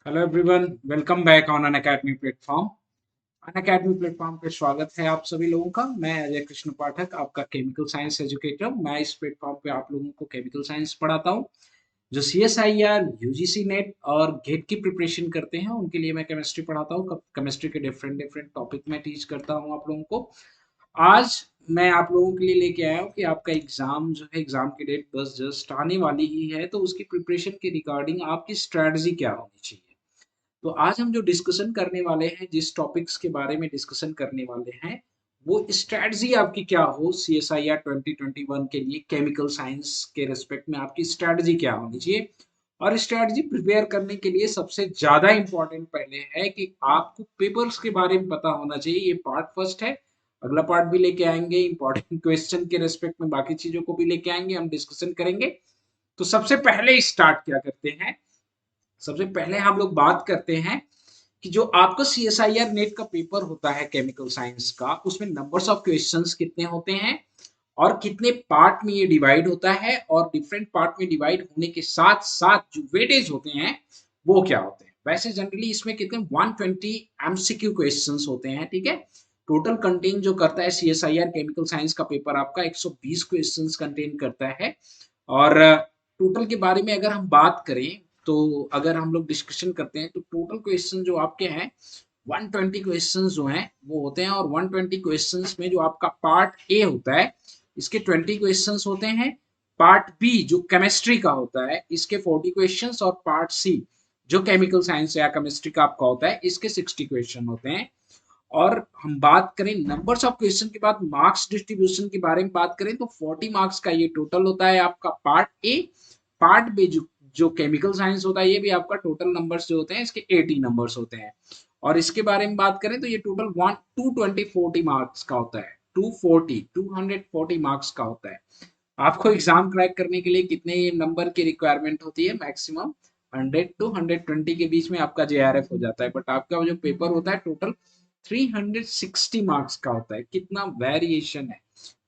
Hello everyone, welcome back on Unacademy platform. Unacademy platform पे स्वागत है आप सभी लोगों का। मैं अजय कृष्ण पाठक, आपका केमिकल साइंस एजुकेटर। मैं इस प्लेटफॉर्म पे आप लोगों को केमिकल साइंस पढ़ाता हूँ। जो CSIR, UGC नेट और गेट की प्रिपरेशन करते हैं उनके लिए मैं केमिस्ट्री पढ़ाता हूँ। केमिस्ट्री के डिफरेंट डिफरेंट टॉपिक में टीच करता हूँ आप लोगों को। आज मैं आप लोगों के लिए लेके आया हूँ कि आपका एग्जाम जो है, एग्जाम की डेट बस जस्ट आने वाली ही है, तो उसकी प्रिपरेशन के रिगार्डिंग आपकी स्ट्रेटजी क्या होनी चाहिए। तो आज हम जो डिस्कशन करने वाले हैं, जिस टॉपिक्स के बारे में डिस्कशन करने वाले हैं, वो स्ट्रेटजी आपकी क्या हो CSIR 2021 के लिए। केमिकल साइंस के रिस्पेक्ट में आपकी स्ट्रेटजी क्या होनी चाहिए। और स्ट्रेटजी प्रिपेयर करने के लिए सबसे ज्यादा इंपॉर्टेंट पहले है कि आपको पेपर्स के बारे में पता होना चाहिए। ये पार्ट फर्स्ट है। अगला पार्ट भी लेके आएंगे इंपॉर्टेंट क्वेश्चन के रिस्पेक्ट में, बाकी चीजों को भी लेके आएंगे, हम डिस्कशन करेंगे। तो सबसे पहले स्टार्ट क्या करते हैं, सबसे पहले हम लोग बात करते हैं कि जो आपका CSIR नेट का पेपर होता है केमिकल साइंस का, उसमें नंबर्स ऑफ क्वेश्चंस कितने होते हैं और कितने पार्ट में ये डिवाइड होता है, और डिफरेंट पार्ट में डिवाइड होने के साथ साथ जो वेटेज होते हैं वो क्या होते हैं। वैसे जनरली इसमें कितने 120 MCQ क्वेश्चंस होते हैं, ठीक है। टोटल कंटेन जो करता है CSIR केमिकल साइंस का पेपर आपका 120 क्वेश्चंस कंटेन करता है। और टोटल के बारे में अगर हम बात करें, तो अगर हम लोग डिस्कशन करते हैं तो टोटल क्वेश्चन जो आपके हैं 120 क्वेश्चंस जो हैं वो होते हैं। और 120 क्वेश्चंस में जो आपका पार्ट ए होता है, इसके 20 क्वेश्चंस होते हैं। पार्ट बी जो केमिस्ट्री का होता है, इसके 40 क्वेश्चंस। और पार्ट सी जो केमिकल साइंस या केमिस्ट्री का आपका होता है, इसके 60 क्वेश्चन होते हैं। और हम बात करें नंबर्स ऑफ क्वेश्चन के बाद मार्क्स डिस्ट्रीब्यूशन के बारे में बात करें, तो 40 मार्क्स का ये टोटल होता है आपका पार्ट ए। पार्ट बी जो केमिकल साइंस होता है, ये भी आपका टोटल नंबर्स जो होते हैं इसके 80 नंबर्स होते हैं। और इसके बारे में बात करें तो ये टोटल 240 मार्क्स का होता है। 240 मार्क्स का होता है। आपको एग्जाम क्रैक करने के लिए कितने नंबर की रिक्वायरमेंट होती है? मैक्सिमम 100 टू 120 के बीच में आपका JRF हो जाता है। बट आपका जो पेपर होता है टोटल 360 मार्क्स का होता है। कितना वेरिएशन है,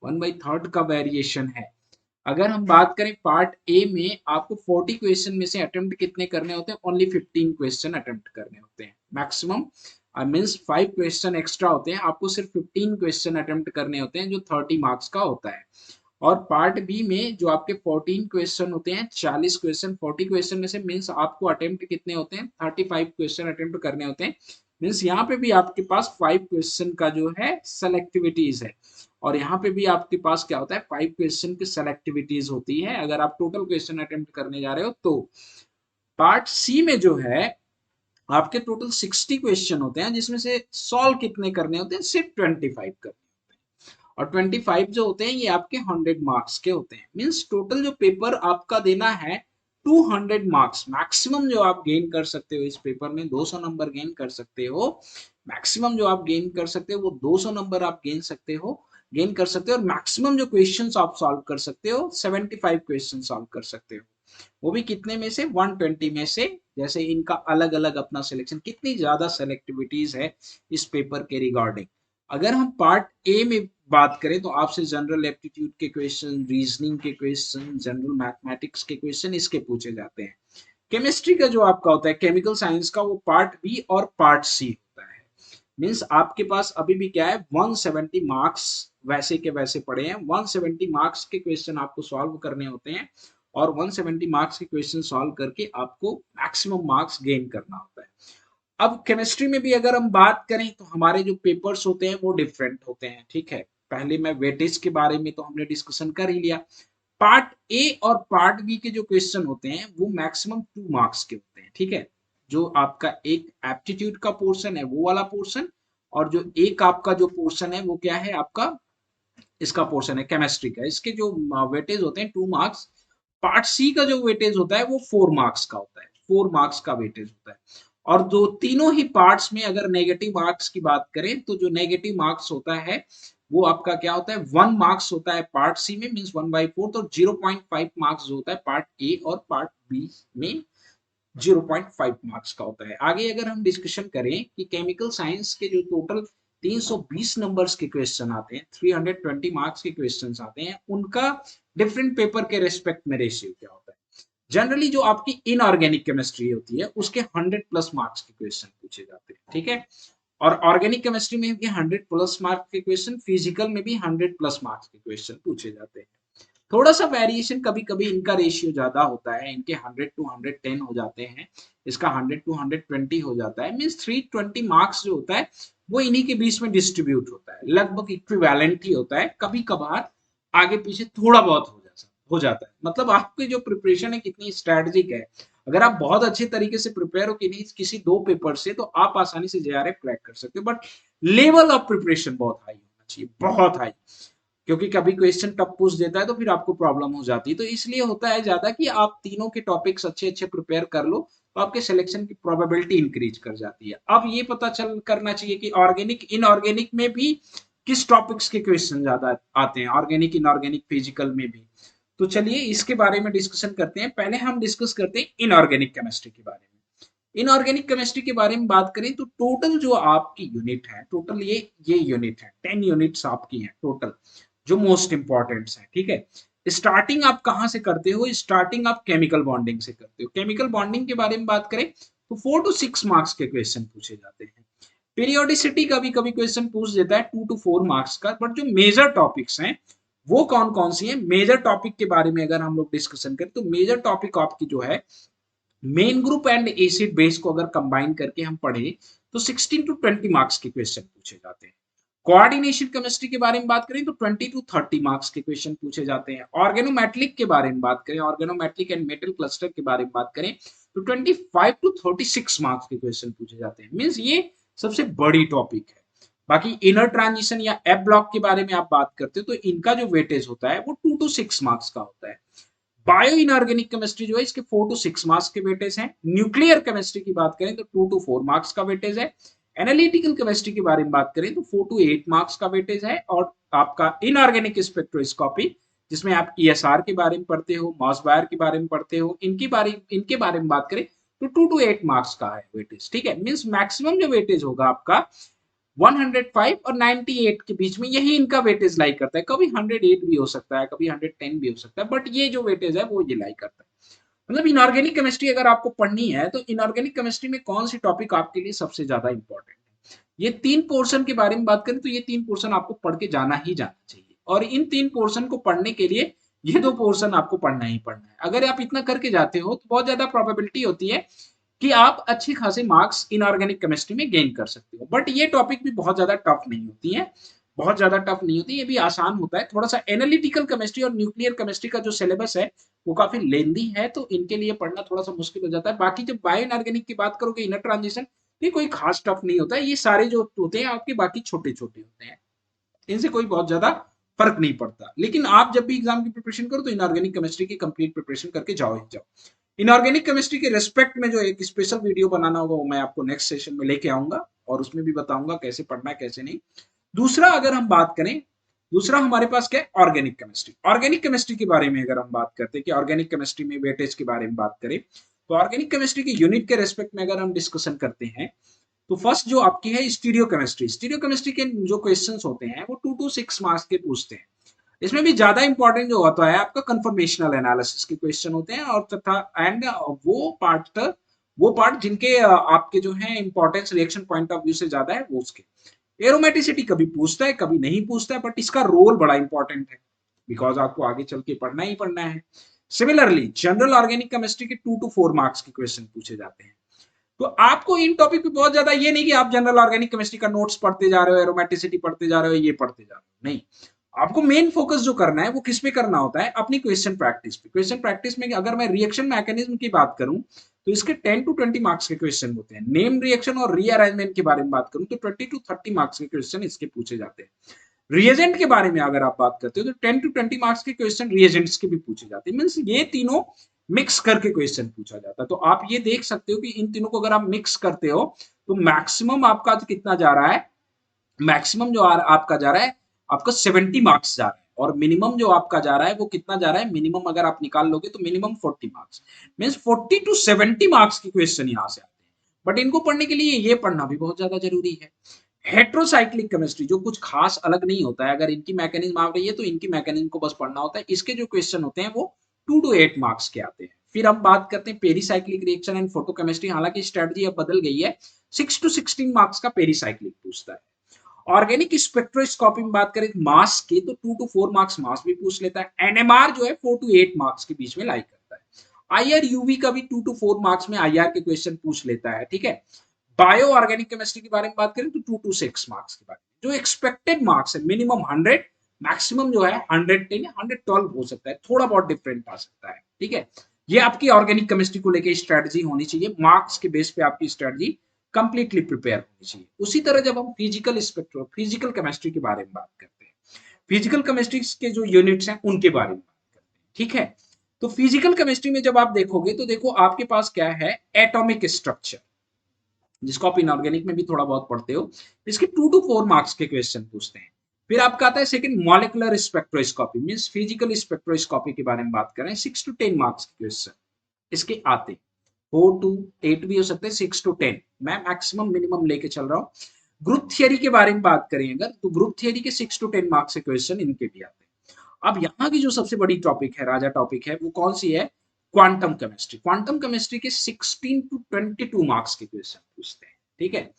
1/3 का वेरिएशन है। अगर हम बात करें पार्ट ए में, आपको 40 क्वेश्चन में से अटेम्प्ट कितने करने होते हैं? ओनली 15 क्वेश्चन अटेम्प्ट करने होते हैं मैक्सिमम। मीन्स 5 क्वेश्चन एक्स्ट्रा होते हैं, आपको सिर्फ 15 क्वेश्चन अटेम्प्ट करने होते हैं, जो 30 मार्क्स का होता है। और पार्ट बी में जो आपके 14 क्वेश्चन होते हैं, 40 क्वेश्चन 40 क्वेश्चन में से मीन्स आपको अटेम्प्ट कितने होते हैं? 35 क्वेश्चन अटेम्प्ट करने होते हैं। मीन्स यहाँ पे भी आपके पास 5 क्वेश्चन का जो है सेलेक्टिविटीज है। और यहाँ पे भी आपके पास क्या होता है? 5 क्वेश्चन की सेलेक्टिविटीज होती है अगर आप टोटल क्वेश्चन अटेम्प्ट करने जा रहे हो तो। पार्ट सी में जो है आपके टोटल 60 क्वेश्चन होते हैं, जिसमें से सॉल्व कितने करने होते हैं? सिर्फ 25 करने। और 25 जो होते हैं ये आपके 100 मार्क्स के होते हैं। मीन्स टोटल जो पेपर आपका देना है 200 मार्क्स। मैक्सिमम जो आप गेन कर सकते हो इस पेपर में 200 नंबर गेन कर सकते हो। मैक्सिमम जो आप गेन कर सकते हो वो 200 नंबर आप गेन कर सकते हो। और मैक्सिमम जो क्वेश्चंस आप सॉल्व कर सकते हो 75 क्वेश्चन सॉल्व कर सकते हो। वो भी कितने में से? 120 में से। जैसे इनका अलग अलग अपना सिलेक्शन, कितनी ज्यादा सेलेक्टिविटीज है इस पेपर के रिगार्डिंग। अगर हम पार्ट ए में बात करें तो आपसे जनरल एप्टीट्यूड के क्वेश्चन, रीजनिंग के क्वेश्चन, जनरल मैथमेटिक्स के क्वेश्चन इसके पूछे जाते हैं। केमिस्ट्री का जो आपका होता है केमिकल साइंस का, वो पार्ट बी और पार्ट सी होता है। मीन्स आपके पास अभी भी क्या है, 170 मार्क्स वैसे के वैसे पड़े हैं। 170 मार्क्स के क्वेश्चन आपको सॉल्व करने होते हैं। और 170 मार्क्स के क्वेश्चन सॉल्व करके आपको मैक्सिमम मार्क्स गेन करना होता है। अब केमिस्ट्री में भी अगर हम बात करें तो हमारे जो पेपर्स होते हैं वो डिफरेंट होते हैं, ठीक है। पहले मैं वेटेज के बारे में तो हमने डिस्कशन कर ही लिया। पार्ट ए और पार्ट बी के जो क्वेश्चन होते हैं वो मैक्सिमम 2 मार्क्स के होते हैं, ठीक है। जो आपका एक एप्टीट्यूड का पोर्शन है वो वाला पोर्शन, और जो एक आपका जो पोर्शन है वो क्या है आपका, इसका पोर्शन है केमिस्ट्री का। इसके जो वेटेज होते हैं 2 मार्क्स। पार्ट सी का जो वेटेज होता है वो 4 मार्क्स का होता है। 4 मार्क्स का वेटेज होता है। और जो तीनों ही पार्ट्स में अगर नेगेटिव मार्क्स की बात करें तो जो नेगेटिव मार्क्स होता है वो आपका क्या होता है? 1 मार्क्स होता है पार्ट सी में, मीन 1/4। तो 0.5 मार्क्स जो होता है पार्ट ए और पार्ट बी में 0.5 मार्क्स का होता है। आगे अगर हम डिस्कशन करें कि केमिकल साइंस के जो टोटल 320 नंबर्स के क्वेश्चन आते हैं, 320 मार्क्स के क्वेश्चन आते हैं, उनका डिफरेंट पेपर के रेस्पेक्ट में रेशियो क्या होता है। जनरली जो आपकी इनऑर्गेनिक केमिस्ट्री होती है उसके 100+ मार्क्स के क्वेश्चन पूछे जाते हैं, ठीक है। और ऑर्गेनिक केमिस्ट्री में भी 100+ मार्क्स के क्वेश्चन, फिजिकल में भी 100+ मार्क्स के क्वेश्चन पूछे जाते हैं। थोड़ा सा वेरिएशन, कभी कभी इनका रेशियो ज्यादा होता है, इनके 100 to 110 हो जाते हैं, इसका 100 to 120 हो जाता है। मीन्स 320 मार्क्स जो होता है वो इन्हीं के बीच में डिस्ट्रीब्यूट होता है, लगभग इक्विवेलेंट ही होता है। कभी कभार आगे पीछे थोड़ा बहुत हो जाता है। मतलब आपकी जो प्रिपरेशन है कितनी स्ट्रेटेजिक है। अगर आप बहुत अच्छे तरीके से प्रिपेयर हो कि नहीं किसी 2 पेपर से, तो आप आसानी से जेआरएफ क्रैक कर सकते हो। बट लेवल ऑफ प्रिपरेशन बहुत हाई होना चाहिए, बहुत हाई। क्योंकि कभी क्वेश्चन टफ पूछ देता है तो फिर आपको प्रॉब्लम हो जाती है। तो इसलिए होता है ज्यादा कि आप तीनों के टॉपिक्स अच्छे अच्छे प्रिपेयर कर लो, तो आपके सिलेक्शन की प्रोबेबिलिटी इंक्रीज कर जाती है। अब ये पता चल करना चाहिए कि ऑर्गेनिक इनऑर्गेनिक में भी किस टॉपिक्स के क्वेश्चन ज्यादा आते हैं, ऑर्गेनिक इनऑर्गेनिक फिजिकल में भी। तो चलिए इसके बारे में डिस्कशन करते हैं। पहले हम डिस्कस करते हैं इनऑर्गेनिक केमिस्ट्री के बारे में। इनऑर्गेनिक केमिस्ट्री के बारे में बात करें तो टोटल जो आपकी यूनिट है, टोटल ये यूनिट है, 10 यूनिट्स आपकी हैं टोटल, जो मोस्ट इंपॉर्टेंट है, ठीक है। स्टार्टिंग आप कहां से करते हो? स्टार्टिंग आप केमिकल बॉन्डिंग से करते हो। केमिकल बॉन्डिंग के बारे में बात करें तो 4 to 6 मार्क्स के क्वेश्चन पूछे जाते हैं। पीरियोडिसिटी कभी कभी क्वेश्चन पूछ देता है 2 to 4 मार्क्स का। बट जो मेजर टॉपिक्स हैं वो कौन कौन सी हैं? मेजर टॉपिक के बारे में अगर हम लोग डिस्कशन करें तो मेजर टॉपिक आपकी जो है, main group and acid base को अगर कंबाइन करके हम पढ़े तो 16 to 20 मार्क्स के क्वेश्चन पूछे जाते हैं। कोऑर्डिनेशन केमिस्ट्री के बारे में बात करें तो 20 to 30 मार्क्स के क्वेश्चन पूछे जाते हैं। ऑर्गेनोमेट्रिक के बारे में बात करें, ऑर्गेनोमेट्रिक एंड मेटल क्लस्टर के बारे में बात करें तो 25 to 36 मार्क्स के क्वेश्चन पूछे जाते हैं। मींस ये सबसे बड़ी टॉपिक है। बाकी इनर ट्रांजिशन या एफ ब्लॉक के बारे में आप बात करते हो तो इनका जो वेटेज होता है वो 2 to 6 मार्क्स का होता है। बायो इनऑर्गेनिक केमिस्ट्री जो है इसके 4 to 6 मार्क्स के वेटेज हैं। न्यूक्लियर केमिस्ट्री की बात करें तो 2 to 4 मार्क्स का वेटेज है। एनालिटिकल केमिस्ट्री के बारे में बात करें तो 4 to 8 मार्क्स का वेटेज है। और आपका इनऑर्गेनिक स्पेक्ट्रोस्कोपी, जिसमें आप ईएसआर के बारे में पढ़ते हो, मॉसबायर के बारे में पढ़ते हो, इनके बारे में बात करें तो 2 to 8 मार्क्स का है वेटेज, ठीक है। मींस मैक्सिमम जो वेटेज होगा आपका 105 और 98 के बीच में, यही इनका वेटेज लाई करता है। कभी 108 भी हो सकता है, कभी 110 भी हो सकता है, बट ये जो वेटेज है वो ये लाई करता है। मतलब इनऑर्गेनिक केमिस्ट्री अगर आपको पढ़नी है तो इनऑर्गेनिक केमिस्ट्री में कौन सी टॉपिक आपके लिए सबसे ज्यादा इंपॉर्टेंट है? ये 3 पोर्शन के बारे में बात करें तो ये 3 पोर्शन आपको पढ़ के जाना ही जाना चाहिए। और इन 3 पोर्शन को पढ़ने के लिए ये 2 पोर्शन आपको पढ़ना ही पढ़ना है। अगर आप इतना करके जाते हो तो बहुत ज्यादा प्रोबेबिलिटी होती है कि आप अच्छे खासे मार्क्स इनऑर्गेनिक केमिस्ट्री में गेन कर सकते हो। बट ये टॉपिक भी बहुत ज्यादा टफ नहीं होती है, बहुत ज्यादा टफ नहीं होती, ये भी आसान होता है थोड़ा सा। एनालिटिकल केमिस्ट्री और न्यूक्लियर केमिस्ट्री का जो सिलेबस है वो काफी लेंदी है, तो इनके लिए पढ़ना थोड़ा सा मुश्किल हो जाता है। बाकी जब बायो इनऑर्गेनिक की बात करोगे, इनर ट्रांजिशन, ये कोई खास टफ नहीं होता है। ये सारे जो होते हैं आपके बाकी छोटे छोटे होते हैं, इनसे कोई बहुत ज्यादा फर्क नहीं पड़ता। लेकिन आप जब भी एग्जाम की प्रिपरेशन करो तो इनऑर्गेनिक केमिस्ट्री की कंप्लीट प्रिपरेशन करके जाओ ही जाओ। इनऑर्गेनिक केमिस्ट्री के रेस्पेक्ट में जो एक स्पेशल वीडियो बनाना होगा वो मैं आपको नेक्स्ट सेशन में लेके आऊंगा, और उसमें भी बताऊंगा कैसे पढ़ना है कैसे नहीं। दूसरा अगर हम बात करें, दूसरा हमारे पास क्या है? Organic chemistry. ऑर्गेनिक केमिस्ट्री के बारे में अगर हम बात करते हैं कि ऑर्गेनिक केमिस्ट्री में वेटेज के बारे में बात करें, तो ऑर्गेनिक केमिस्ट्री के यूनिट के रेस्पेक्ट में अगर हम डिस्कशन करते हैं तो फर्स्ट जो आपकी है स्टीरियो केमिस्ट्री। स्टीरियो केमिस्ट्री के जो क्वेश्चंस होते हैं वो 2 to 6 मार्क्स के पूछते हैं। इसमें भी ज्यादा इंपॉर्टेंट जो होता है आपका कन्फर्मेशनल एनालिसिस के क्वेश्चन होते हैं, और तथा एंड वो पार्ट जिनके आपके जो है importance reaction point of view से ज्यादा है वो उसके। एरोमेटिसिटी कभी पूछता है कभी नहीं पूछता है, बट इसका रोल बड़ा इंपॉर्टेंट है बिकॉज आपको आगे चल के पढ़ना ही पढ़ना है। सिमिलरली जनरल ऑर्गेनिक केमिस्ट्री के 2 to 4 मार्क्स के क्वेश्चन पूछे जाते हैं। तो आपको इन टॉपिक पे बहुत ज्यादा ये नहीं कि आप जनरल ऑर्गेनिक केमिस्ट्री का नोट्स पढ़ते जा रहे हो, एरोमेटिसिटी पढ़ते जा रहे हो, ये पढ़ते जा रहे हो, नहीं। आपको मेन फोकस जो करना है वो किस पे करना होता है? अपनी क्वेश्चन प्रैक्टिस पे। क्वेश्चन प्रैक्टिस में अगर मैं रिएक्शन मैकेनिज्म की बात करूं तो इसके 10 to 20 मार्क्स के क्वेश्चन होते हैं। नेम रिएक्शन और रीअरेंजमेंट के बारे में बात करूं तो 20 to 30 मार्क्स के क्वेश्चन इसके पूछे जाते हैं। रिएजेंट के बारे में अगर आप बात करते हो तो 10 to 20 मार्क्स के क्वेश्चन रिएजेंट्स के भी पूछे जाते हैं। मींस ये तीनों मिक्स करके क्वेश्चन पूछा जाता है। तो आप ये देख सकते हो कि इन तीनों को अगर आप मिक्स करते हो तो मैक्सिमम आपका कितना जा रहा है? मैक्सिमम जो आपका जा रहा है, आपका 70 मार्क्स जा रहा है। और मिनिमम जो आपका जा रहा है वो कितना जा रहा है? मिनिमम अगर आप निकाल लोगे तो minimum 40 marks. Means 40 to 70 marks की क्वेश्चन यहां से आते हैं। बट इनको पढ़ने के लिए ये पढ़ना भी बहुत ज्यादा जरूरी है। हेट्रोसाइक्लिक केमिस्ट्री जो कुछ खास अलग नहीं होता है, अगर इनकी मैकेनिज्म आ रही है तो इनकी मैकेनिज्म को बस पढ़ना होता है। इसके जो क्वेश्चन होते हैं वो 2 to 8 मार्क्स के आते हैं। फिर हम बात करते हैं पेरीसाइक्लिक रिएक्शन एंड फोटोकेमिस्ट्री। हालांकि स्ट्रेटजी अब बदल गई है, 6 to 16 मार्क्स का पेरीसाइक्लिक पूछता है। ऑर्गेनिक स्पेक्ट्रोस्कोपी में बात करें मास की तो 2 to 4 मार्क्स मास भी पूछ लेता है। एनएमआर जो है 4 to 8 मार्क्स के बीच में लाई करता है। आईआर यूवी का भी 2 to 4 मार्क्स में आईआर के क्वेश्चन पूछ लेता है, ठीक है। बायो ऑर्गेनिक केमिस्ट्री के बारे में बात करें तो 2 to 6 मार्क्स के बारे में। जो एक्सपेक्टेड मार्क्स है मिनिमम 100, मैक्सिमम जो है 110 या 112 हो सकता है, थोड़ा बहुत डिफरेंट आ सकता है, ठीक है। ये आपकी ऑर्गेनिक केमिस्ट्री को लेकर स्ट्रेटजी होनी चाहिए, मार्क्स के बेस पे आपकी स्ट्रेटजी कंप्लीटली प्रिपेयर होनी चाहिए। उसी तरह जब हम फिजिकल केमिस्ट्री के बारे में बात करते हैं, फिजिकल केमिस्ट्री के जो यूनिट्स हैं उनके बारे में बात करते हैं, ठीक है। तो फिजिकल केमिस्ट्री में जब आप देखोगे तो देखो आपके पास क्या है, एटॉमिक स्ट्रक्चर, जिसको आप इनऑर्गेनिक में भी थोड़ा बहुत पढ़ते हो। इसके 2 to 4 मार्क्स के क्वेश्चन पूछते हैं। फिर आपका आता है second molecular spectroscopy, means physical spectroscopy के बारे में बात करें, 6 to 10 मार्क्स के क्वेश्चन इसके आते हैं। 4 to 8 भी हो सकते हैं, 6 to 10 मैं मैक्सिमम मिनिमम लेके चल रहा हूँ। ग्रुप थियरी के बारे में बात करें अगर, तो ग्रुप थियरी के 6 to 10 मार्क्स के क्वेश्चन इनके भी आते हैं। अब यहाँ की जो सबसे बड़ी टॉपिक है, राजा टॉपिक है, वो कौन सी है, क्वांटम केमिस्ट्री। क्वांटम केमिस्ट्री के 16 to 22 मार्क्स के क्वेश्चन पूछते हैं, ठीक है।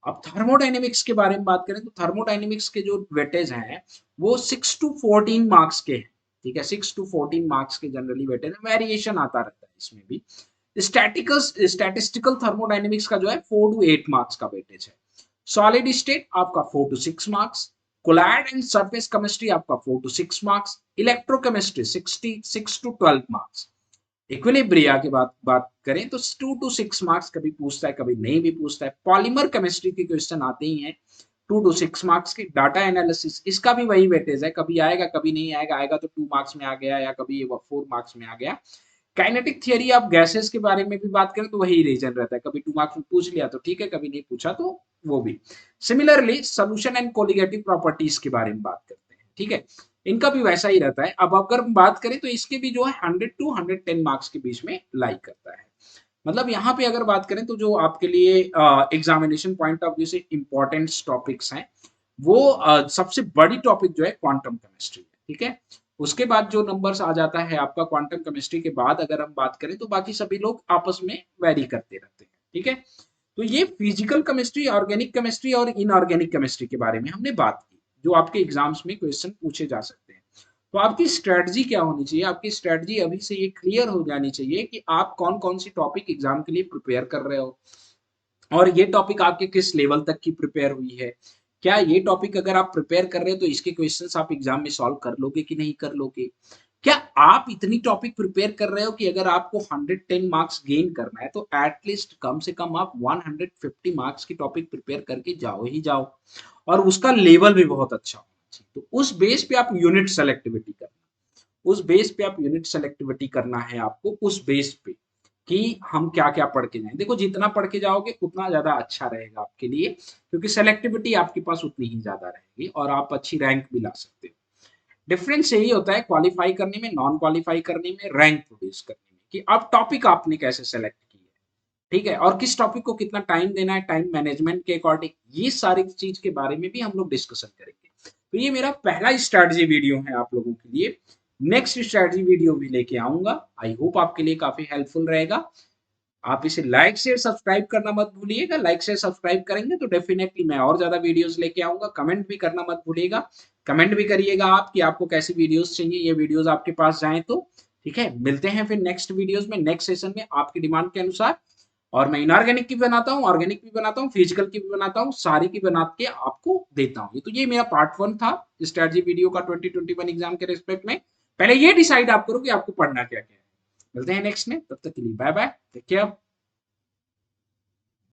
अब थर्मोडायनेमिक्स के बारे में बात करें तो थर्मोडायनेमिक्स के जो वेटेज हैं वो 6 to 14 मार्क्स के हैं, ठीक है। 6 to 14 मार्क्स के जनरली वेटेज, वेरिएशन आता रहता है इसमें भी। स्टैटिस्टिकल थर्मोडायनेमिक्स का जो है 4 to 8 मार्क्स का वेटेज है। सॉलिड स्टेट आपका 4 to 6 marks. Colloid and surface chemistry आपका 4 to 6 marks. Electrochemistry 6 to 12 marks. Equilibria की बात करें तो 2 to 6 मार्क्स कभी पूछता है, कभी नहीं भी पूछता है। पॉलीमर केमिस्ट्री के क्वेश्चन आते ही हैं 2 to 6 मार्क्स के। डाटा एनालिसिस, इसका भी वही वेटेज है, कभी आएगा कभी नहीं आएगा, आएगा तो 2 मार्क्स में आ गया या कभी 4 मार्क्स में आ गया। काइनेटिक थियरी आप गैसेस के बारे में भी बात करें तो वही रीजन रहता है, कभी 2 मार्क्स में पूछ लिया तो ठीक है, कभी नहीं पूछा तो वो भी। Similarly solution and colligative properties के बारे में बात करते हैं, ठीक है, इनका भी वैसा ही रहता है। अब अगर बात करें तो इसके भी जो है 100 to 110 मार्क्स के बीच में लाई करता है। मतलब यहाँ पे अगर बात करें तो जो आपके लिए एग्जामिनेशन पॉइंट ऑफ व्यू से इंपॉर्टेंट टॉपिक्स हैं वो सबसे बड़ी टॉपिक जो है क्वांटम केमिस्ट्री है, ठीक है। उसके बाद जो नंबर्स आ जाता है आपका क्वांटम केमिस्ट्री के बाद अगर हम बात करें तो बाकी सभी लोग आपस में वेरी करते रहते हैं, ठीक है। तो ये फिजिकल केमिस्ट्री, ऑर्गेनिक केमिस्ट्री और इनऑर्गेनिक केमिस्ट्री के बारे में हमने बात की, जो आपके एग्जाम्स में क्वेश्चन पूछे जा सकते हैं। तो आपकी स्ट्रेटजी क्या होनी चाहिए, आपकी स्ट्रेटजी अभी से ये क्लियर हो जानी चाहिए कि आप कौन कौन सी टॉपिक एग्जाम के लिए प्रिपेयर कर रहे हो, और ये टॉपिक आपके किस लेवल तक की प्रिपेयर हुई है। क्या ये टॉपिक अगर आप प्रिपेयर कर रहे हो तो इसके क्वेश्चंस आप एग्जाम में सॉल्व कर लोगे कि नहीं कर लोगे। क्या आप इतनी टॉपिक प्रिपेयर कर रहे हो कि अगर आपको 110 मार्क्स गेन करना है तो एटलीस्ट कम से कम आप 150 मार्क्स की टॉपिक प्रिपेयर करके जाओ ही जाओ, और उसका लेवल भी बहुत अच्छा होना चाहिए। तो उस बेस पे आप यूनिट सेलेक्टिविटी करना, उस बेस पे आप यूनिट सेलेक्टिविटी करना है आपको, उस बेस पे कि हम क्या क्या पढ़ के जाएं। देखो जितना पढ़ के जाओगे उतना ज्यादा अच्छा रहेगा आपके लिए, क्योंकि सेलेक्टिविटी आपके पास उतनी ही ज्यादा रहेगी और आप अच्छी रैंक भी ला सकते हो। डिफरेंस यही होता है क्वालिफाई करने में, नॉन क्वालिफाई करने में, रैंक प्रोड्यूस करने में, कि अब टॉपिक आपने कैसे सेलेक्ट की है, ठीक है, और किस टॉपिक को कितना टाइम देना है, टाइम मैनेजमेंट के अकॉर्डिंग, ये सारी चीज के बारे में भी हम लोग डिस्कशन करेंगे। तो ये मेरा पहला स्ट्रैटेजी वीडियो है आप लोगों के लिए। नेक्स्ट स्ट्रैटेजी वीडियो भी लेके आऊंगा, आई होप आपके लिए काफी हेल्पफुल रहेगा। आप इसे लाइक शेयर सब्सक्राइब करना मत भूलिएगा, लाइक शेयर सब्सक्राइब करेंगे तो डेफिनेटली मैं और ज्यादा वीडियोस लेके आऊंगा। कमेंट भी करना मत भूलिएगा, कमेंट भी करिएगा आप कि आपको कैसी वीडियोस चाहिए, ये वीडियोस आपके पास जाएं तो, ठीक है। मिलते हैं फिर नेक्स्ट वीडियोस में, नेक्स्ट सेशन में आपकी डिमांड के अनुसार। और मैं इनऑर्गेनिक की बनाता हूँ, ऑर्गेनिक भी बनाता हूँ, फिजिकल की भी बनाता हूँ, सारी की बना के आपको देता हूँ। तो ये मेरा पार्ट 1 था स्ट्रेटजी वीडियो का 2021 एग्जाम के रिस्पेक्ट में। पहले ये डिसाइड आप करो कि आपको पढ़ना क्या क्या है। मिलते हैं नेक्स्ट में, तब तक के लिए बाय बाय, टेक केयर।